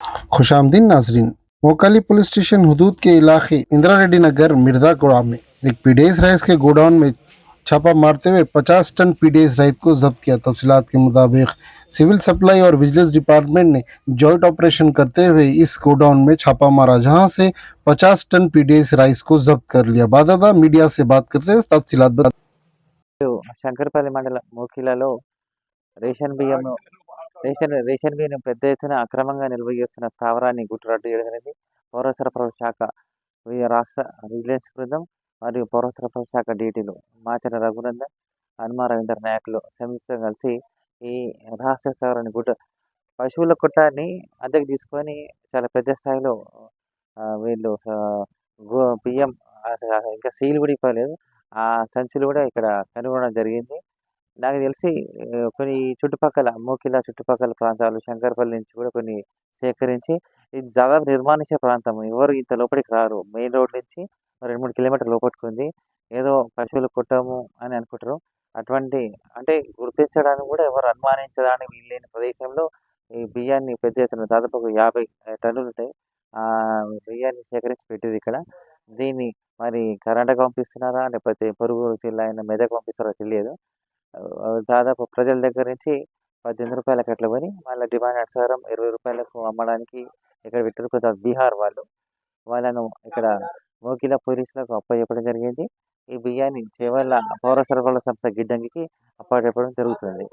खुशामदीन नाजरीन। मोकाली police station हदूद के इलाके इंदिरा रेड्डी नगर मिर्जागुड़ा में एक पीडीएस राइस के गोडाउन में छापा मारते हुए 50 टन पीडीएस राइस को जब्त किया। तफसीलात के मुताबिक सिविल सप्लाई और विजिलेंस डिपार्टमेंट ने जॉइंट ऑपरेशन करते हुए इस गोडाउन में छापा मारा, जहां से 50 टन पीडीएस राइस को जब्त कर लिया। बादादा मीडिया से बात करते हुए तफसीलात बता। శంకరపల్లి మండలం మోకిలలో రేషన్ బియ్యం రేషన్ బియ్యం పెద్ద ఎత్తున అక్రమంగా నిల్వ చేస్తున్న స్థావరాన్ని గుట్టురట్టు చేయడం జరిగింది. పౌర సరఫరాల శాఖ రాష్ట్ర విజిలెన్స్ బృందం మరియు పౌర సరఫరాల శాఖ డీటీలు మాచర రఘునందన్, హనుమ రవీందర్ నాయకులు సంయుక్తంగా కలిసి ఈ రహస్య స్థావరాన్ని పశువుల కొట్టాన్ని అద్దెకు తీసుకొని చాలా పెద్ద స్థాయిలో వీళ్ళు బియ్యం ఇంకా సీల్ కూడా ఇవ్వలేదు. ఆ సంచులు కూడా ఇక్కడ కనుగొనడం జరిగింది. నాకు తెలిసి కొన్ని చుట్టుపక్కల మోకిలా చుట్టుపక్కల ప్రాంతాలు శంకరపల్లి నుంచి కూడా కొన్ని సేకరించి ఇది దాదాపు నిర్మానుష్య ప్రాంతం. ఎవరు ఇంత లోపలికి రారు. మెయిన్ రోడ్ నుంచి 2-3 కిలోమీటర్ల లోపలికి ఉంది. ఏదో పశువులు కొట్టాము అని అనుకుంటారు. అటువంటి అంటే గుర్తించడానికి కూడా ఎవరు అనుమానించడానికి వీల్లేని ప్రదేశంలో ఈ బియ్యాన్ని పెద్ద ఎత్తున దాదాపు ఒక 50 టన్నులు ఉంటాయి. బియ్యాన్ని సేకరించి పెట్టింది ఇక్కడ. దీన్ని మరి కర్ణాటక పంపిస్తున్నారా? లేకపోతే పొరుగు జిల్లా అయిన మెదక్ పంపిస్తారో తెలియదు. దాదాపు ప్రజల దగ్గర నుంచి రూ. 18 అట్లా కొని మళ్ళీ డిమాండ్ అనుసారం రూ. 20 అమ్మడానికి ఇక్కడ పెట్టారు. కొంత బీహార్ వాళ్ళను ఇక్కడ మోకిలా పోలీసులకు అప్పచెప్పడం జరిగింది. ఈ బియ్యాన్ని చేవెళ్ళ పౌర సరఫరాల సంస్థ గిడ్డంగికి అప్పచెప్పడం జరుగుతుంది.